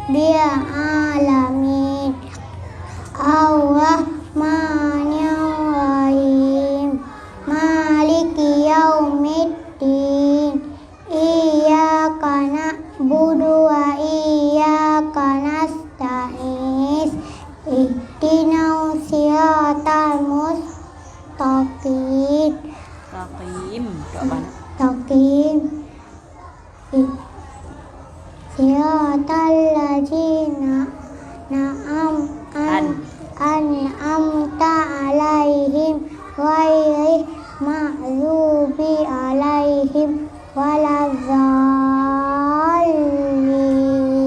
rabbil alamin ar-rahmanir rahim maliki yaumiddin iyyaka na'budu wa iyyaka nasta'in ihdinas siratal mustaqim Taqim siratal ladzina